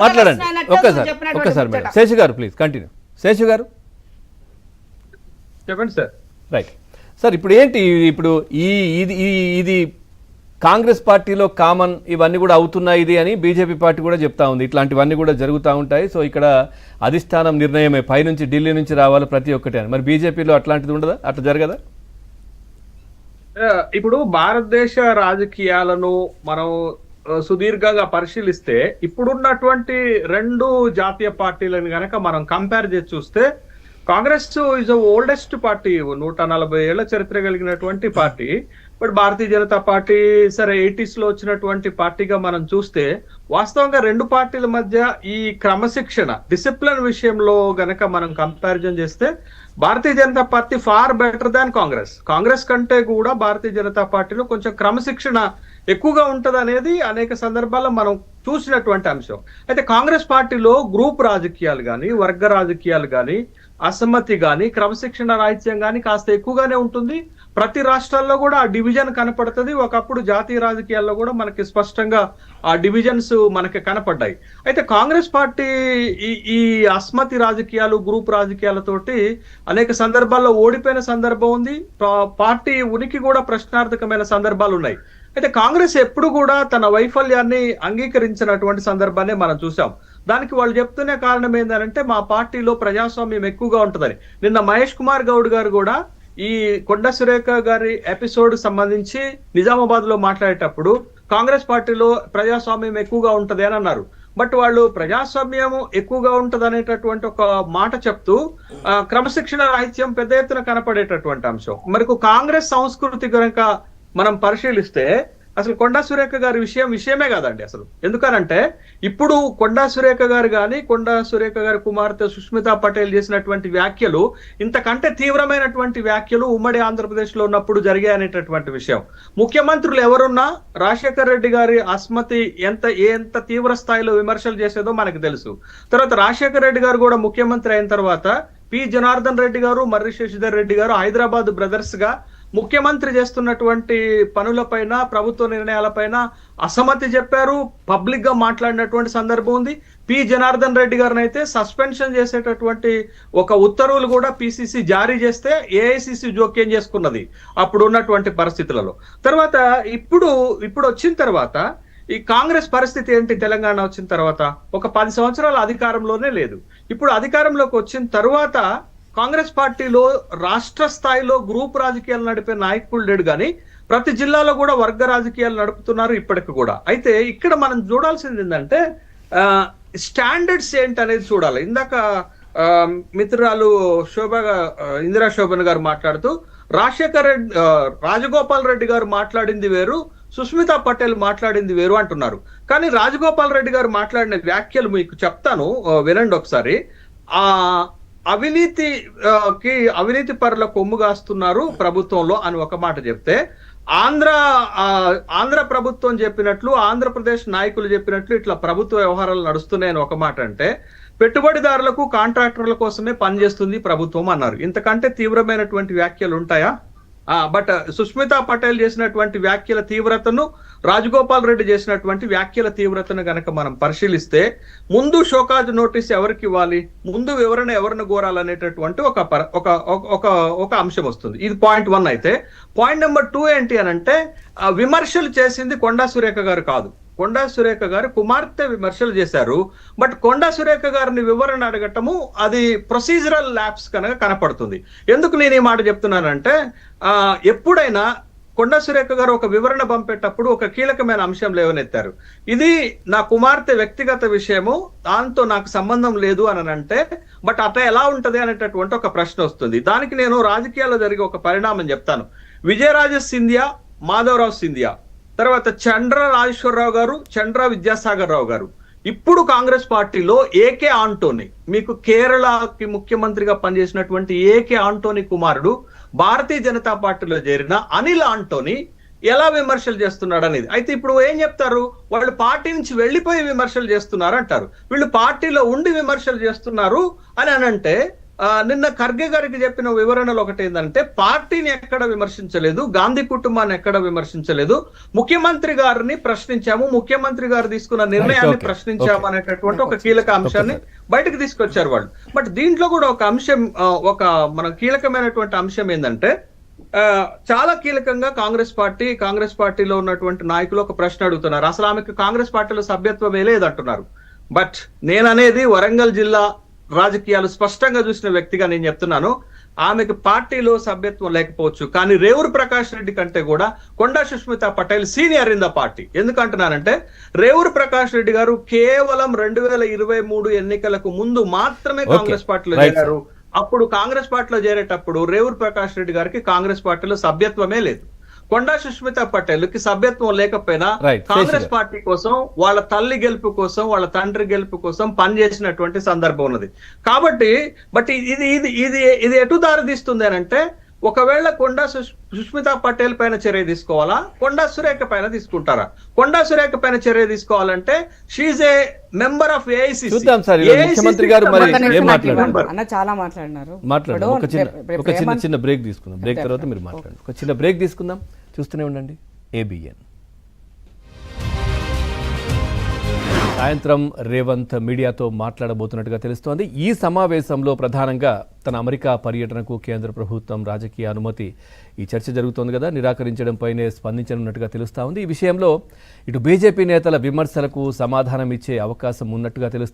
మాట్లాడండి ఒక్కసారి మేడం. శేషు గారు ప్లీజ్ కంటిన్యూ. శేషు గారు చెప్పండి సార్. రైట్ సార్, ఇప్పుడు ఏంటి ఇప్పుడు ఇది కాంగ్రెస్ పార్టీలో కామన్ ఇవన్నీ కూడా అవుతున్నాయి ఇది అని బీజేపీ పార్టీ కూడా చెప్తా ఉంది. ఇట్లాంటివన్నీ కూడా జరుగుతూ ఉంటాయి. సో ఇక్కడ అధిష్టానం నిర్ణయమే, పైనుంచి ఢిల్లీ నుంచి రావాలి ప్రతి ఒక్కటి అని. మరి బీజేపీలో అట్లాంటిది ఉండదా, అట్లా జరగదా? ఇప్పుడు భారతదేశ రాజకీయాలను మనం సుదీర్ఘంగా పరిశీలిస్తే ఇప్పుడున్నటువంటి రెండు జాతీయ పార్టీలను గనక మనం కంపేర్ చేసి చూస్తే కాంగ్రెస్ ఇస్ ఓల్డెస్ట్ పార్టీ, 140 ఏళ్ల చరిత్ర కలిగినటువంటి party. But Bharatiya Janata party సరే 80s లో వచ్చినటువంటి పార్టీగా మనం చూస్తే వాస్తవంగా రెండు పార్టీల మధ్య ఈ క్రమశిక్షణ డిసిప్లిన్ విషయంలో గనక మనం కంపారిజన్ చేస్తే Bharatiya Janata party far better than Congress కంటే కూడా భారతీయ జనతా పార్టీలో కొంచెం క్రమశిక్షణ ఎక్కువగా ఉంటది అనేది అనేక సందర్భాల్లో మనం చూసినటువంటి అంశం. అయితే కాంగ్రెస్ పార్టీలో గ్రూప్ రాజకీయాలు కానీ, వర్గ రాజకీయాలు కానీ, అసమ్మతి కానీ, క్రమశిక్షణ రాహిత్యం కానీ కాస్త ఎక్కువగానే ఉంటుంది. ప్రతి రాష్ట్రాల్లో కూడా ఆ డివిజన్ కనపడుతుంది. ఒకప్పుడు జాతీయ రాజకీయాల్లో కూడా మనకి స్పష్టంగా ఆ డివిజన్స్ మనకి కనపడ్డాయి. అయితే కాంగ్రెస్ పార్టీ ఈ అస్మతి రాజకీయాలు, గ్రూప్ రాజకీయాలతోటి అనేక సందర్భాల్లో ఓడిపోయిన సందర్భం ఉంది. పార్టీ ఉనికి కూడా ప్రశ్నార్థకమైన సందర్భాలు ఉన్నాయి. అయితే కాంగ్రెస్ ఎప్పుడు కూడా తన వైఫల్యాన్ని అంగీకరించినటువంటి సందర్భాన్ని మనం చూసాం. దానికి వాళ్ళు చెప్తున్న కారణం ఏంటంటే మా పార్టీలో ప్రజాస్వామ్యం ఎక్కువగా ఉంటుందని. నిన్న మహేష్ కుమార్ గౌడ్ గారు కూడా ఈ కొండ సురేఖ గారి ఎపిసోడ్ సంబంధించి నిజామాబాద్ లో మాట్లాడేటప్పుడు కాంగ్రెస్ పార్టీలో ప్రజాస్వామ్యం ఎక్కువగా ఉంటది అని అన్నారు. బట్ వాళ్ళు ప్రజాస్వామ్యం ఎక్కువగా ఉంటది అనేటటువంటి ఒక మాట చెప్తూ క్రమశిక్షణ రాహిత్యం పెద్ద ఎత్తున కనపడేటటువంటి అంశం. మరి కాంగ్రెస్ సంస్కృతి కనుక మనం పరిశీలిస్తే అసలు కొండా సురేఖ గారి విషయమే కాదండి అసలు. ఎందుకనంటే ఇప్పుడు కొండా సురేఖ గారు కానీ, కొండా సురేఖ గారి కుమార్తె సుష్మితా పటేల్ చేసినటువంటి వ్యాఖ్యలు ఇంతకంటే తీవ్రమైనటువంటి వ్యాఖ్యలు ఉమ్మడి ఆంధ్రప్రదేశ్ లో ఉన్నప్పుడు జరిగాయనేటటువంటి విషయం. ముఖ్యమంత్రులు ఎవరున్నా రాజశేఖర రెడ్డి గారి అస్మతి ఎంత తీవ్ర స్థాయిలో విమర్శలు చేసేదో మనకు తెలుసు. తర్వాత రాజశేఖర రెడ్డి గారు కూడా ముఖ్యమంత్రి అయిన తర్వాత పి జనార్దన్ రెడ్డి గారు, మర్రి శశిధర్ రెడ్డి గారు హైదరాబాద్ బ్రదర్స్ గా ముఖ్యమంత్రి చేస్తున్నటువంటి పనులపైన, ప్రభుత్వ నిర్ణయాలపైన అసమ్మతి చెప్పారు, పబ్లిక్ గా మాట్లాడినటువంటి సందర్భం ఉంది. పి జనార్దన్ రెడ్డి గారిని అయితే సస్పెన్షన్ చేసేటటువంటి ఒక ఉత్తర్వులు కూడా పిసిసి జారీ చేస్తే ఏఐసిసి జోక్యం చేసుకున్నది అప్పుడు ఉన్నటువంటి పరిస్థితులలో. తర్వాత ఇప్పుడు వచ్చిన తర్వాత ఈ కాంగ్రెస్ పరిస్థితి ఏంటి? తెలంగాణ వచ్చిన తర్వాత ఒక 10 సంవత్సరాల అధికారంలోనే లేదు. ఇప్పుడు అధికారంలోకి వచ్చిన తర్వాత కాంగ్రెస్ పార్టీలో రాష్ట్ర స్థాయిలో గ్రూప్ రాజకీయాలు నడిపే నాయకులు లేడు కానీ ప్రతి జిల్లాలో కూడా వర్గ రాజకీయాలు నడుపుతున్నారు ఇప్పటికి కూడా. అయితే ఇక్కడ మనం చూడాల్సింది ఏంటంటే స్టాండర్డ్స్ ఏంటి అనేది చూడాలి. ఇందాక మిత్రురాలు ఇందిరా శోభన్ గారు మాట్లాడుతూ రాజగోపాల్ రెడ్డి గారు మాట్లాడింది వేరు, సుష్మితా పటేల్ మాట్లాడింది వేరు అంటున్నారు. కానీ రాజగోపాల్ రెడ్డి గారు మాట్లాడిన వ్యాఖ్యలు మీకు చెప్తాను, వినండి ఒకసారి. అవినీతి పరుల కొమ్ము కాస్తున్నారు ప్రభుత్వంలో అని ఒక మాట చెప్తే, ఆంధ్ర ప్రభుత్వం చెప్పినట్లు, ఆంధ్రప్రదేశ్ నాయకులు చెప్పినట్లు ఇట్లా ప్రభుత్వ వ్యవహారాలు నడుస్తున్నాయని ఒక మాట అంటే, పెట్టుబడిదారులకు కాంట్రాక్టర్ల కోసమే పనిచేస్తుంది ప్రభుత్వం అన్నారు. ఇంతకంటే తీవ్రమైనటువంటి వ్యాఖ్యలు ఉంటాయా? బట్ సుష్మితా పటేల్ చేసినటువంటి వ్యాఖ్యల తీవ్రతను, రాజగోపాల్ రెడ్డి చేసినటువంటి వ్యాఖ్యల తీవ్రతను గనక మనం పరిశీలిస్తే ముందు షోకాజ్ నోటీస్ ఎవరికి ఇవ్వాలి, ముందు వివరణ ఎవరిని కోరాలనేటటువంటి ఒక అంశం వస్తుంది. ఇది పాయింట్ 1. అయితే పాయింట్ నెంబర్ 2 ఏంటి అని అంటే విమర్శలు చేసింది కొండా సురేఖ గారు కాదు, కొండా సురేఖ గారు కుమార్తె విమర్శలు చేశారు. బట్ కొండా సురేఖ గారిని వివరణ అడగటము అది ప్రొసీజరల్ ల్యాప్స్ కనుక కనపడుతుంది. ఎందుకు నేను ఈ మాట చెప్తున్నానంటే ఎప్పుడైనా కొండా సురేఖ గారు ఒక వివరణ పంపేటప్పుడు ఒక కీలకమైన అంశం లేవనెత్తారు. ఇది నా కుమార్తె వ్యక్తిగత విషయము, దాంతో నాకు సంబంధం లేదు అని అంటే బట్ అట్లా ఎలా ఉంటది అనేటటువంటి ఒక ప్రశ్న వస్తుంది. దానికి నేను రాజకీయాల్లో జరిగే ఒక పరిణామం చెప్తాను. విజయరాజ సింధియా, మాధవరావు సింధియా, తర్వాత చంద్ర రాజేశ్వరరావు గారు, చంద్ర విద్యాసాగర్ రావు గారు, ఇప్పుడు కాంగ్రెస్ పార్టీలో ఏకే ఆంటోనీ, మీకు కేరళకి ముఖ్యమంత్రిగా పనిచేసినటువంటి ఏకే ఆంటోనీ కుమారుడు భారతీయ జనతా పార్టీలో చేరిన అనిల్ ఆంటోనీ ఎలా విమర్శలు చేస్తున్నాడు అనేది. అయితే ఇప్పుడు ఏం చెప్తారు, వాళ్ళు పార్టీ నుంచి వెళ్ళిపోయి విమర్శలు చేస్తున్నారు అంటారు. వీళ్ళు పార్టీలో ఉండి విమర్శలు చేస్తున్నారు అని అంటే నిన్న ఖర్గే గారికి చెప్పిన వివరణలు ఒకటి ఏంటంటే పార్టీని ఎక్కడ విమర్శించలేదు, గాంధీ కుటుంబాన్ని ఎక్కడ విమర్శించలేదు, ముఖ్యమంత్రి గారిని ప్రశ్నించాము, ముఖ్యమంత్రి గారు తీసుకున్న నిర్ణయాన్ని ప్రశ్నించాము అనేటటువంటి ఒక కీలక అంశాన్ని బయటకు తీసుకొచ్చారు వాళ్ళు. బట్ దీంట్లో కూడా ఒక అంశం, ఒక మన కీలకమైనటువంటి అంశం ఏంటంటే చాలా కీలకంగా కాంగ్రెస్ పార్టీలో ఉన్నటువంటి నాయకులు ఒక ప్రశ్న అడుగుతున్నారు, అసలు ఆమెకు కాంగ్రెస్ పార్టీలో సభ్యత్వమే లేదంటున్నారు. బట్ నేననేది వరంగల్ జిల్లా రాజకీయాలు స్పష్టంగా చూసిన వ్యక్తిగా నేను చెప్తున్నాను, ఆమెకు పార్టీలో సభ్యత్వం లేకపోవచ్చు, కానీ రేవూరు ప్రకాష్ రెడ్డి కంటే కూడా Konda Sushmita Patel senior in the party. ఎందుకంటున్నానంటే రేవూరు ప్రకాష్ రెడ్డి గారు కేవలం 2023 ఎన్నికలకు ముందు మాత్రమే కాంగ్రెస్ పార్టీలో చేరారు. అప్పుడు కాంగ్రెస్ పార్టీలో చేరేటప్పుడు రేవూరు ప్రకాష్ రెడ్డి గారికి కాంగ్రెస్ పార్టీలో సభ్యత్వమే లేదు. కొండా సుష్మితా పటేల్ కి సభ్యత్వం లేకపోయినా కాంగ్రెస్ పార్టీ కోసం, వాళ్ళ తల్లి గెలుపు కోసం, వాళ్ళ తండ్రి గెలుపు కోసం పనిచేసినటువంటి సందర్భం ఉన్నది. కాబట్టి బట్ ఇది ఎటు దారి తీస్తుంది అని అంటే, ఒకవేళ కొండా సుష్మితా పటేల్ పైన చర్య తీసుకోవాలా, కొండా సురేఖ పైన తీసుకుంటారా? కొండా సురేఖ పైన చర్య తీసుకోవాలంటే she a member of AICC. చూద్దాం సార్, ముఖ్యమంత్రి గారు మరి ఏం మాట్లాడారు? అన్న చాలా మాట్లాడినారు. ఒక చిన్న బ్రేక్ తీసుకుందాం. బ్రేక్ తర్వాత మీరు మాట్లాడండి. ఒక చిన్న బ్రేక్ తీసుకుందాం. చూస్తూనే ఉండండి ఏబిఎన్. సాయంత్రం రేవంత్ మీడియాతో మాట్లాడబోతున్నట్టుగా తెలుస్తోంది. ఈ సమావేశంలో ప్రధానంగా తన అమెరికా పర్యటనకు కేంద్ర ప్రభుత్వం రాజకీయ అనుమతి, ఈ చర్చ జరుగుతోంది కదా, నిరాకరించడంపైనే స్పందించనున్నట్టుగా తెలుస్తూ ఉంది. ఈ విషయంలో ఇటు బీజేపీ నేతల విమర్శలకు సమాధానం ఇచ్చే అవకాశం ఉన్నట్టుగా తెలుస్తోంది.